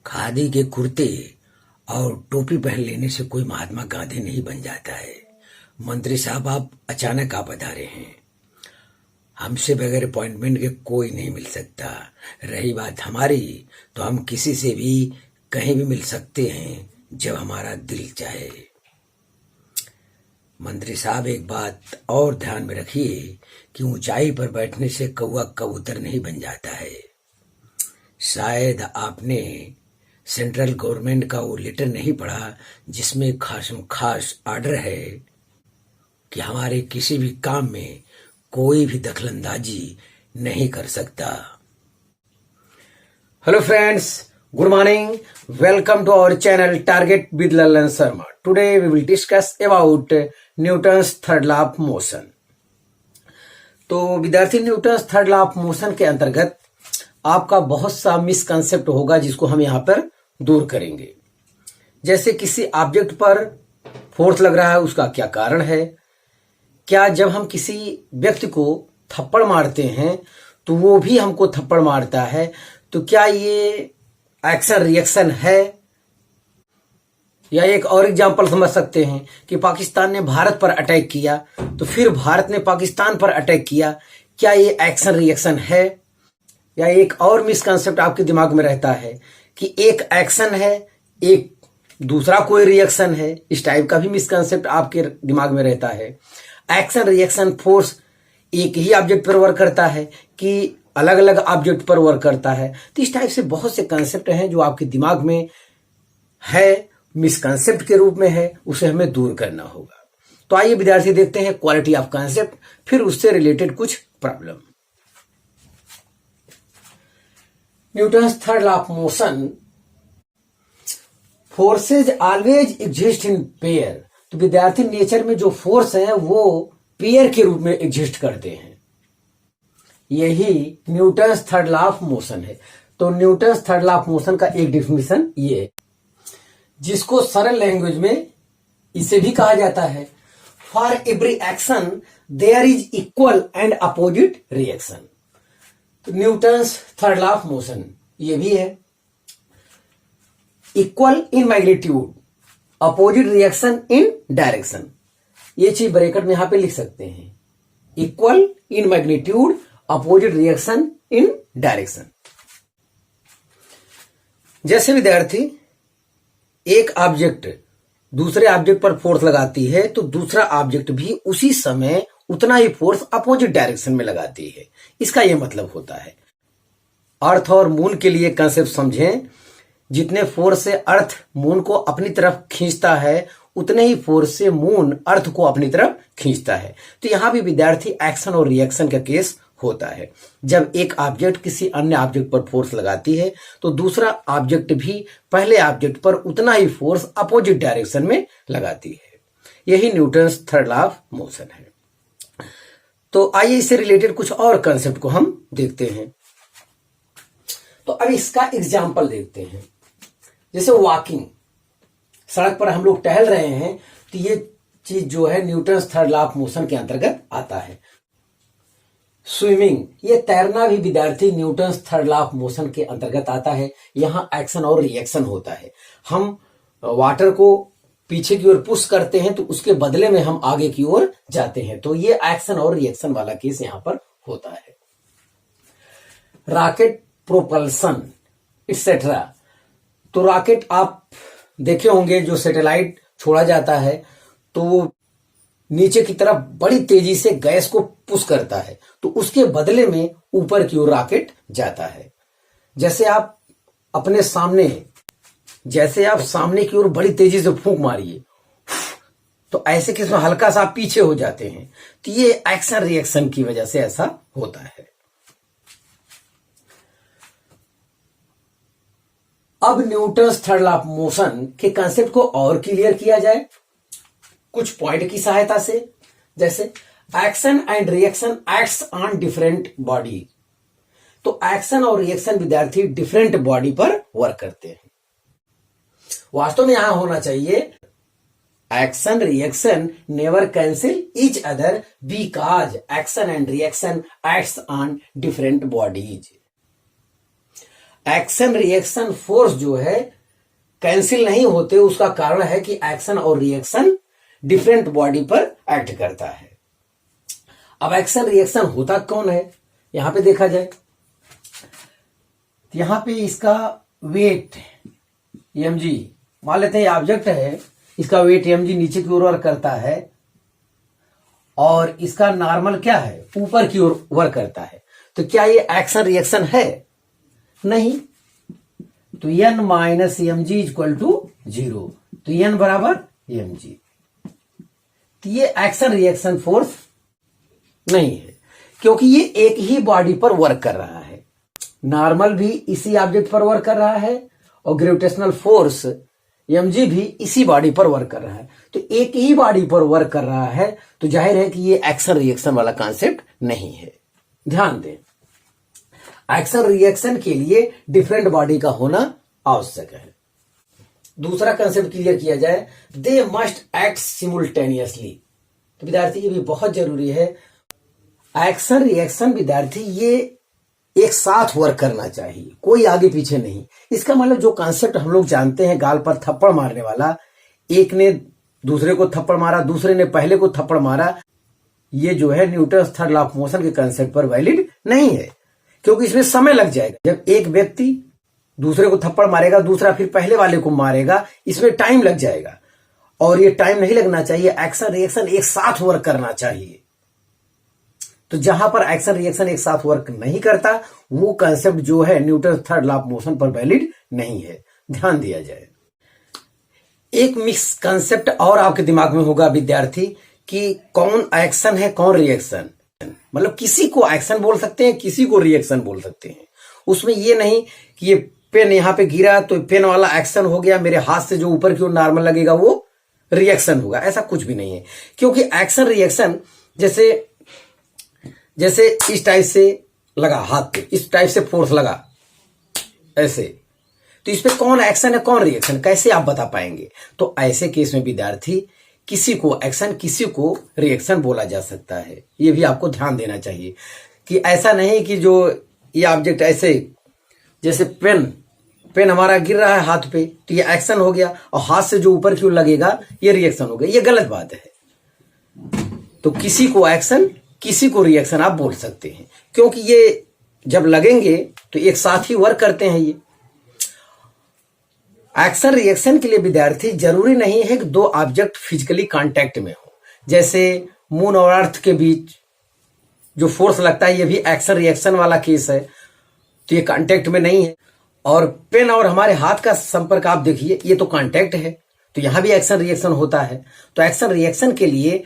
खादी के कुर्ते और टोपी पहन लेने से कोई महात्मा गांधी नहीं बन जाता है। मंत्री साहब, आप अचानक आ पधारे हैं। हमसे बगैर अपॉइंटमेंट के कोई नहीं मिल सकता। रही बात हमारी, तो हम किसी से भी कहीं भी मिल सकते हैं जब हमारा दिल चाहे। मंत्री साहब, एक बात और ध्यान में रखिए कि ऊंचाई पर बैठने से कौवा कबूतर नहीं बन जाता है। शायद आपने सेंट्रल गवर्नमेंट का वो लेटर नहीं पढ़ा जिसमें खास आर्डर है कि हमारे किसी भी काम में कोई भी दखलंदाजी नहीं कर सकता। Hello friends, good morning. Welcome to our channel target with Lalan Sharma. Today we will discuss about Newton's third law of motion. तो विद्यार्थी, Newton's third law of motion के अंतर्गत आपका बहुत सा मिसकंसेप्ट होगा जिसको हम यहाँ पर दूर करेंगे। जैसे किसी ऑब्जेक्ट पर फोर्स लग रहा है, उसका क्या कारण है? क्या जब हम किसी व्यक्ति को थप्पड़ मारते हैं तो वो भी हमको थप्पड़ मारता है, तो क्या ये एक्शन रिएक्शन है? या एक और एग्जांपल समझ सकते हैं कि पाकिस्तान ने भारत पर अटैक किया तो फिर भारत ने पाकिस्तान पर अटैक किया, क्या ये एक्शन रिएक्शन है? या एक और मिसकंसेप्ट आपके दिमाग में रहता है कि एक एक्शन है, एक दूसरा कोई रिएक्शन है। इस टाइप का भी मिसकंसेप्ट आपके दिमाग में रहता है। एक्शन रिएक्शन फोर्स एक ही ऑब्जेक्ट पर वर्क करता है कि अलग अलग ऑब्जेक्ट पर वर्क करता है। तो इस टाइप से बहुत से कंसेप्ट हैं जो आपके दिमाग में है, मिसकंसेप्ट के रूप में है, उसे हमें दूर करना होगा। तो आइए विद्यार्थी, देखते हैं क्वालिटी ऑफ कंसेप्ट, फिर उससे रिलेटेड कुछ problem. Newton's third law of motion, forces always exist in pair. तो विद्यार्थी, नेचर में जो फोर्स है वो पेयर के रूप में एग्जिस्ट करते हैं। यही Newton's third law of motion है। तो Newton's third law of motion का एक डेफिनेशन ये है, जिसको सरल लैंग्वेज में इसे भी कहा जाता है, for every action there is equal and opposite reaction. तो Newton's third law of motion ये भी है, equal in magnitude, opposite reaction in direction. ये चीज ब्रैकेट में यहां पे लिख सकते हैं, equal in magnitude, opposite reaction in direction. जैसे विद्यार्थी, एक ऑब्जेक्ट दूसरे ऑब्जेक्ट पर फोर्स लगाती है तो दूसरा ऑब्जेक्ट भी उसी समय उतना ही फोर्स अपोजिट डायरेक्शन में लगाती है। इसका यह मतलब होता है। अर्थ और मून के लिए कंसेप्ट समझें, जितने फोर्स से अर्थ मून को अपनी तरफ खींचता है उतने ही फोर्स से मून अर्थ को अपनी तरफ खींचता है। तो यहां भी विद्यार्थी एक्शन और रिएक्शन का केस होता है। जब एक ऑब्जेक्ट किसी अन्य ऑब्जेक्ट पर फोर्स लगाती है तो दूसरा ऑब्जेक्ट भी पहले ऑब्जेक्ट पर उतना ही फोर्स अपोजिट डायरेक्शन में लगाती है। यही Newton's third law of motion है। तो आइए इससे रिलेटेड कुछ और कंसेप्ट को हम देखते हैं। तो अब इसका एग्जाम्पल देखते हैं। जैसे वॉकिंग, सड़क पर हम लोग टहल रहे हैं, तो ये चीज जो है Newton's third law of motion के अंतर्गत आता है। स्विमिंग, ये तैरना भी विद्यार्थी Newton's third law of motion के अंतर्गत आता है। यहां एक्शन और रिएक्शन होता है। हम वाटर को पीछे की ओर पुश करते हैं तो उसके बदले में हम आगे की ओर जाते हैं। तो ये एक्शन और रिएक्शन वाला केस यहां पर होता है। Rocket propulsion etcetera. तो रॉकेट आप देखे होंगे, जो सैटेलाइट छोड़ा जाता है तो वो नीचे की तरफ बड़ी तेजी से गैस को पुश करता है, तो उसके बदले में ऊपर की ओर रॉकेट जाता है। जैसे आप सामने की ओर बड़ी तेजी से फूंक मारिए तो ऐसे केस में हल्का सा आप पीछे हो जाते हैं। तो ये एक्शन रिएक्शन की वजह से ऐसा होता है। अब Newton's third law of motion के कंसेप्ट को और क्लियर किया जाए कुछ पॉइंट की सहायता से। जैसे action and reaction acts on different body. तो एक्शन और रिएक्शन विद्यार्थी डिफरेंट बॉडी पर वर्क करते हैं। वास्तव में यहां होना चाहिए, action reaction never cancel each other because action and reaction acts on different bodies. Action reaction force जो है कैंसिल नहीं होते, उसका कारण है कि एक्शन और रिएक्शन डिफरेंट बॉडी पर एक्ट करता है। अब एक्शन रिएक्शन होता कौन है, यहां पे देखा जाए, यहां पे इसका वेट mg, मान लेते हैं ऑब्जेक्ट है, इसका वेट mg नीचे की ओर वर्क करता है और इसका नॉर्मल क्या है, ऊपर की ओर वर्क करता है। तो क्या ये एक्शन रिएक्शन है? नहीं। तो n minus mg equal to 0, तो n बराबर mg। तो ये एक्शन रिएक्शन फोर्स नहीं है, क्योंकि ये एक ही बॉडी पर वर्क कर रहा है। नॉर्मल भी इसी ऑब्जेक्ट पर वर्क कर रहा है और ग्रेविटेशनल फोर्स mg भी इसी बॉडी पर वर्क कर रहा है। तो एक ही बॉडी पर वर्क कर रहा है, तो जाहिर है कि ये एक्शन रिएक्शन वाला कॉन्सेप्ट नहीं है। ध्यान दें, एक्शन रिएक्शन के लिए डिफरेंट बॉडी का होना आवश्यक है। दूसरा कंसेप्ट क्लियर किया जाए, दे मस्ट एक्ट सिमुल्टेनियसली। तो विद्यार्थी ये भी बहुत जरूरी है, एक्शन रिएक्शन विद्यार्थी ये एक साथ वर्क करना चाहिए, कोई आगे पीछे नहीं। इसका मतलब जो कॉन्सेप्ट हम लोग जानते हैं गाल पर थप्पड़ मारने वाला, एक ने दूसरे को थप्पड़ मारा, दूसरे ने पहले को थप्पड़ मारा, ये जो है Newton third law of motion के कॉन्सेप्ट पर वैलिड नहीं है, क्योंकि इसमें समय लग जाएगा। जब एक व्यक्ति दूसरे को थप्पड़ मारेगा, दूसरा फिर पहले वाले को मारेगा, इसमें टाइम लग जाएगा और ये टाइम नहीं लगना चाहिए। एक्शन रिएक्शन एक साथ वर्क करना चाहिए। तो जहां पर एक्शन रिएक्शन एक साथ वर्क नहीं करता, वो कंसेप्ट जो है Newton third law of motion पर वैलिड नहीं है। ध्यान दिया जाए। एक मिक्स कंसेप्ट और आपके दिमाग में होगा विद्यार्थी कि कौन एक्शन है कौन रिएक्शन, मतलब किसी को एक्शन बोल सकते हैं, किसी को रिएक्शन बोल सकते हैं। उसमें ये नहीं कि ये पेन यहां पे गिरा तो पेन वाला एक्शन हो गया, मेरे हाथ से जो ऊपर की ओर नॉर्मल लगेगा वो रिएक्शन होगा, ऐसा कुछ भी नहीं है। क्योंकि एक्शन रिएक्शन जैसे इस टाइप से लगा हाथ पे, इस टाइप से फोर्स लगा ऐसे, तो इस पे कौन एक्शन है कौन रिएक्शन कैसे आप बता पाएंगे? तो ऐसे केस में विद्यार्थी किसी को एक्शन किसी को रिएक्शन बोला जा सकता है। ये भी आपको ध्यान देना चाहिए कि ऐसा नहीं कि जो ये ऑब्जेक्ट ऐसे, जैसे पेन हमारा गिर रहा है हाथ पे तो ये एक्शन हो गया और हाथ से जो ऊपर की ओर लगेगा ये रिएक्शन हो गया, ये गलत बात है। तो किसी को एक्शन किसी को रिएक्शन आप बोल सकते हैं, क्योंकि ये जब लगेंगे तो एक साथ ही वर्क करते हैं। ये एक्शन रिएक्शन के लिए विद्यार्थी जरूरी नहीं है कि दो ऑब्जेक्ट फिजिकली कांटेक्ट में हो। जैसे मून और अर्थ के बीच जो फोर्स लगता है, ये भी एक्शन रिएक्शन वाला केस है, तो ये कांटेक्ट में नहीं है। और पेन और हमारे हाथ का संपर्क आप देखिए, ये तो कांटेक्ट है, तो यहां भी एक्शन रिएक्शन होता है। तो एक्शन रिएक्शन के लिए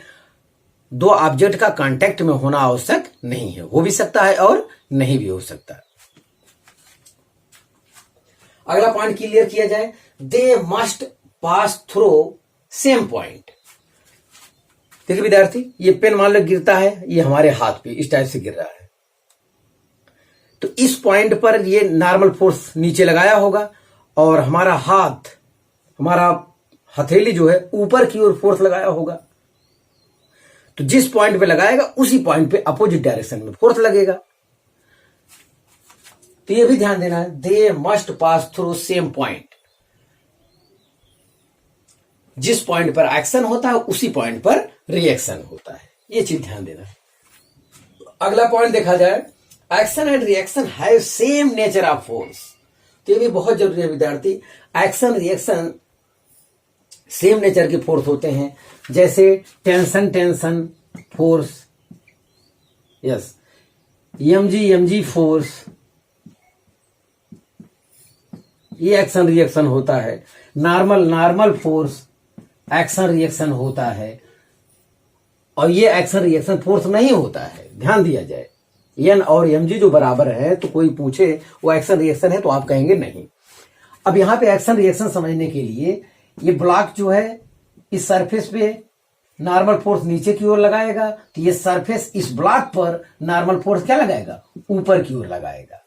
दो ऑब्जेक्ट का कांटेक्ट में होना आवश्यक नहीं है, हो भी सकता है और नहीं भी हो सकता। अगला पॉइंट क्लियर किया जाए, they must pass through same point. देखिए विद्यार्थी, ये पेन मान लो गिरता है, ये हमारे हाथ पे इस टाइप से गिर रहा है, तो इस पॉइंट पर ये नॉर्मल फोर्स नीचे लगाया होगा और हमारा हाथ, हमारा हथेली जो है ऊपर की ओर फोर्स लगाया होगा। तो जिस पॉइंट पे लगाएगा उसी पॉइंट पे अपोजिट डायरेक्शन में फोर्स लगेगा। तो ये भी ध्यान देना है, they must pass through same point. जिस पॉइंट पर एक्शन होता है उसी पॉइंट पर रिएक्शन होता है, ये चीज ध्यान देना है। अगला पॉइंट देखा जाए, action and reaction have same nature of force. तो ये भी बहुत जरूरी है विद्यार्थी, एक्शन रिएक्शन सेम नेचर के फोर्स होते हैं। जैसे tension force, yes, mg force, ये एक्शन रिएक्शन होता है। नॉर्मल फोर्स एक्शन रिएक्शन होता है और ये एक्शन रिएक्शन फोर्स नहीं होता है। ध्यान दिया जाए, n और mg जो बराबर है, तो कोई पूछे वो एक्शन रिएक्शन है तो आप कहेंगे नहीं। अब यहां पे एक्शन रिएक्शन समझने के लिए, ये ब्लॉक जो है इस सरफेस पे नॉर्मल फोर्स नीचे की ओर लगाएगा, तो ये सरफेस इस ब्लॉक पर नॉर्मल फोर्स क्या लगाएगा, ऊपर की ओर लगाएगा।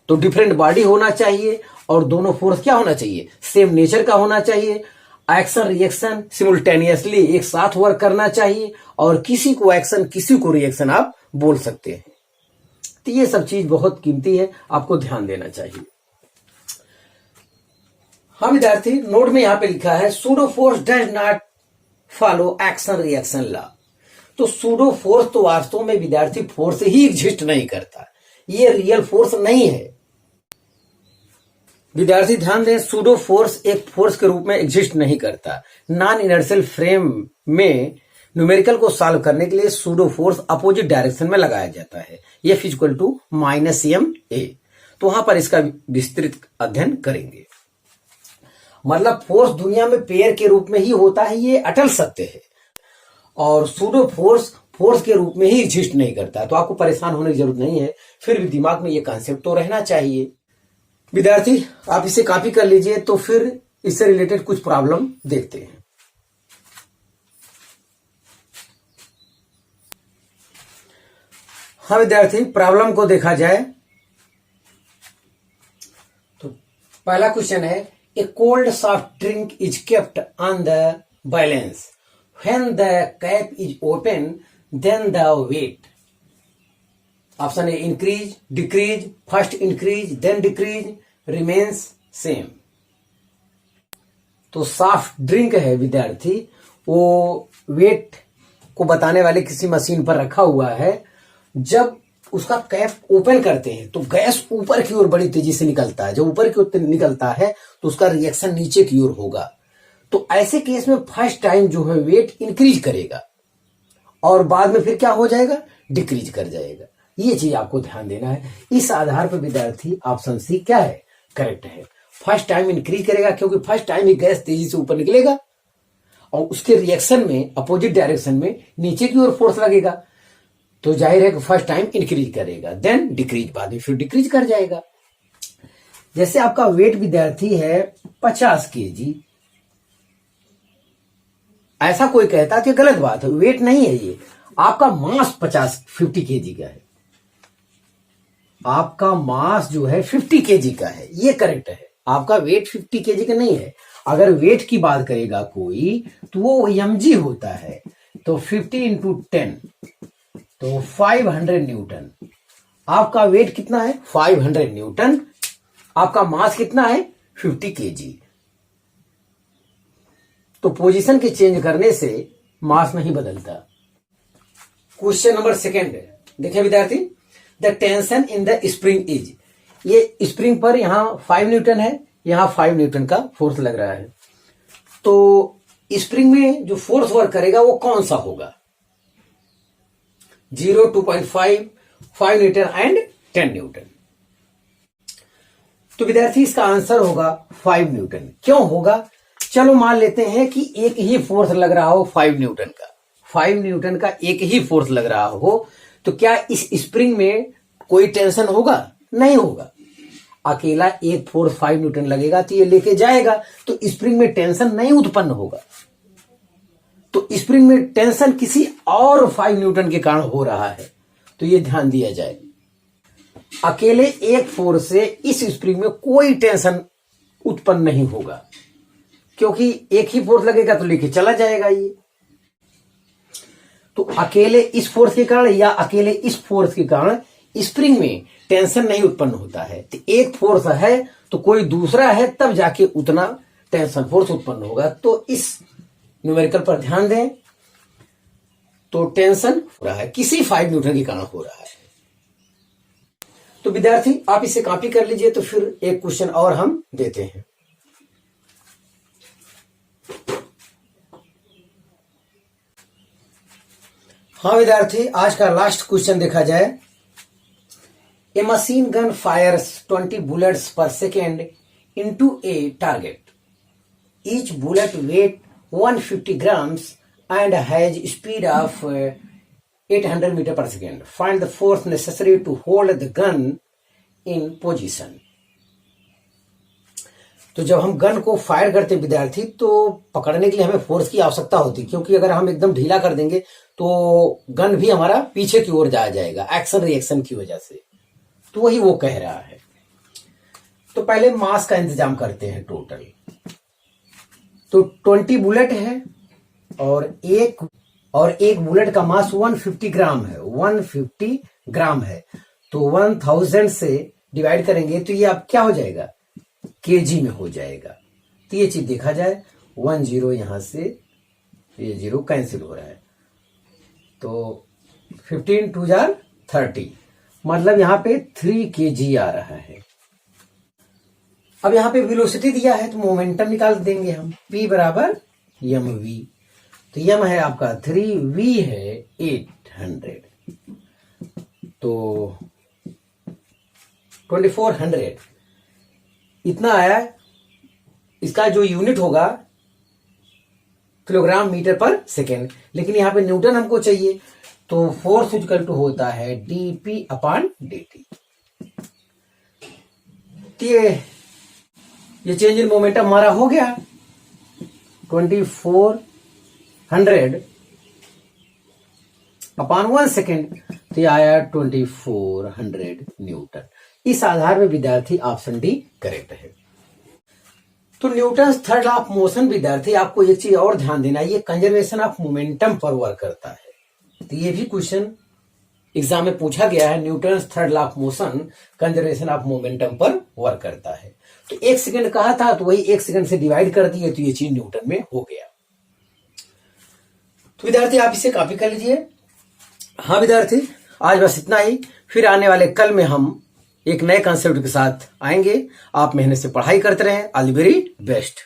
तो डिफरेंट बॉडी होना चाहिए और दोनों फोर्स क्या होना चाहिए, सेम नेचर का होना चाहिए। एक्शन रिएक्शन सिमुल्टेनियसली एक साथ वर्क करना चाहिए और किसी को एक्शन किसी को रिएक्शन आप बोल सकते हैं। तो ये सब चीज बहुत कीमती है, आपको ध्यान देना चाहिए। हाँ विद्यार्थी, नोट में यहां पे लिखा है pseudo force does not follow action reaction law. तो सूडो फोर्स तो वास्तव में विद्यार्थी फोर्स ही एग्जिस्ट नहीं करता, ये रियल फोर्स नहीं है। विद्यार्थी ध्यान दें, सूडो फोर्स एक फोर्स के रूप में एग्जिस्ट नहीं करता। नॉन इनर्शियल फ्रेम में न्यूमेरिकल को सॉल्व करने के लिए सूडो फोर्स अपोजिट डायरेक्शन में लगाया जाता है, F इक्वल टू -ma। तो वहां पर इसका विस्तृत अध्ययन करेंगे। मतलब फोर्स दुनिया में पेयर के रूप में ही होता है, ये अटल सत्य है, और सूडो फोर्स के रूप में ही एग्जिस्ट नहीं करता। तो आपको परेशान होने की जरूरत नहीं है, फिर भी दिमाग में ये कॉन्सेप्ट तो रहना चाहिए। विद्यार्थी आप इसे कॉपी कर लीजिए, तो फिर इससे रिलेटेड कुछ प्रॉब्लम देखते हैं। हाँ विद्यार्थी, प्रॉब्लम को देखा जाए तो पहला क्वेश्चन है, a cold soft drink is kept on the balance when the cap is open then the weight. Option A increase, decrease, first increase then decrease, remains same. तो सॉफ्ट ड्रिंक है विद्यार्थी, वो वेट को बताने वाले किसी machine पर रखा हुआ है। जब उसका कैप ओपन करते हैं तो गैस ऊपर की ओर बड़ी तेजी से निकलता है। जब ऊपर की ओर निकलता है तो उसका रिएक्शन नीचे की ओर होगा। तो ऐसे केस में फर्स्ट टाइम जो है वेट इंक्रीज करेगा और बाद में फिर क्या हो जाएगा, डिक्रीज कर जाएगा। ये चीज आपको ध्यान देना है। इस आधार पर विद्यार्थी ऑप्शन सी क्या है, करेक्ट है। फर्स्ट टाइम इंक्रीज करेगा क्योंकि फर्स्ट टाइम ही गैस तेजी से ऊपर निकलेगा और उसके रिएक्शन में अपोजिट डायरेक्शन में नीचे की ओर फोर्स लगेगा। तो जाहिर है कि फर्स्ट टाइम इंक्रीज करेगा, देन डिक्रीज, बाद में फिर डिक्रीज कर जाएगा। जैसे आपका वेट विद्यार्थी है 50 kg, ऐसा कोई कहता कि गलत बात है, वेट नहीं है ये, आपका मास 50 kg का है। आपका मास जो है 50 kg का है, ये करेक्ट है। आपका वेट 50 kg का नहीं है। अगर वेट की बात करेगा कोई तो वो mg होता है। तो 50 इंटू 10 तो 500 न्यूटन। आपका वेट कितना है, 500 न्यूटन। आपका मास कितना है, 50 kg। तो पोजीशन के चेंज करने से मास नहीं बदलता। क्वेश्चन नंबर सेकेंड देखिए विद्यार्थी, the tension in the spring is. ये स्प्रिंग पर यहां 5 न्यूटन है, यहां 5 न्यूटन का फोर्स लग रहा है। तो स्प्रिंग में जो फोर्स वर्क करेगा वो कौन सा होगा, 0, 2.5, 5 न्यूटन एंड 10 न्यूटन। तो विद्यार्थी इसका आंसर होगा 5 न्यूटन। क्यों होगा, चलो मान लेते हैं कि एक ही फोर्स लग रहा हो 5 न्यूटन का, 5 न्यूटन का एक ही फोर्स लग रहा हो, तो क्या इस स्प्रिंग में कोई टेंशन होगा, नहीं होगा। अकेला एक फोर्स 5 न्यूटन लगेगा तो ये लेके जाएगा, तो स्प्रिंग में टेंशन नहीं उत्पन्न होगा। तो स्प्रिंग में टेंशन किसी और 5 न्यूटन के कारण हो रहा है, तो ये ध्यान दिया जाए। अकेले एक फोर्स से इस स्प्रिंग में कोई टेंशन उत्पन्न नहीं होगा, क्योंकि एक ही फोर्स लगेगा तो लेके चला जाएगा ये। तो अकेले इस फोर्स के कारण या अकेले इस फोर्स के कारण स्प्रिंग में टेंशन नहीं उत्पन्न होता है। तो एक फोर्स है तो कोई दूसरा है, तब जाके उतना टेंशन फोर्स उत्पन्न होगा। तो इस न्यूमेरिकल पर ध्यान दें। तो टेंशन हो रहा है किसी 5 न्यूटन के कारण हो रहा है। तो विद्यार्थी आप इसे कॉपी कर लीजिए, तो फिर एक क्वेश्चन और हम देते हैं। हाँ विद्यार्थी, आज का लास्ट क्वेश्चन देखा जाए। A machine gun fires 20 bullets per second into a target. Each bullet weight 150 grams and has speed of 800 meter per second. Find the force necessary to hold the gun in position. तो जब हम gun को fire करते हैं विद्यार्थी, तो पकड़ने के लिए हमें फोर्स की आवश्यकता होती है, क्योंकि अगर हम एकदम ढीला कर देंगे तो गन भी हमारा पीछे की ओर जाएगा एक्शन रिएक्शन की वजह से। तो वही वो कह रहा है। तो पहले मास का इंतजाम करते हैं टोटल। तो 20 बुलेट है और एक बुलेट का मास 150 ग्राम है, 150 ग्राम है। तो 1000 से डिवाइड करेंगे तो ये अब क्या हो जाएगा, केजी में हो जाएगा। तो ये चीज देखा जाए, 1 0 यहां से ये 0 कैंसिल हो रहा है, तो 15 2 जार 30, मतलब यहां पे 3 kg आ रहा है। अब यहां पे वेलोसिटी दिया है तो मोमेंटम निकाल देंगे हम, P बराबर mv। तो m है आपका 3, v है 800, तो 2400 इतना आया। इसका जो यूनिट होगा किलोग्राम मीटर पर सेकेंड, लेकिन यहां पे न्यूटन हमको चाहिए, तो फोर्स इक्वल टू होता है dp अपॉन dt। ये चेंज इन मोमेंटम हमारा हो गया 2400 अपॉन 1 सेकेंड, तो ये आया 2400 न्यूटन। इस आधार में विद्यार्थी ऑप्शन डी करेक्ट है। तो Newton third law of motion विद्यार्थी आपको एक चीज और ध्यान देना, ये कंजर्वेशन ऑफ मोमेंटम पर वर्क करता है। तो ये भी क्वेश्चन एग्जाम में पूछा गया है, Newton third law of motion conservation of momentum पर वर्क करता है। तो 1 सेकेंड कहा था, तो वही 1 सेकेंड से डिवाइड कर दिए, तो ये चीज न्यूटन में हो गया। तो विद्यार्थी आप इसे कॉपी कर लीजिए। हाँ विद्यार्थी, आज बस इतना ही, फिर आने वाले कल में हम एक नए कंसेप्ट के साथ आएंगे। आप मेहनत से पढ़ाई करते रहें। All the very best.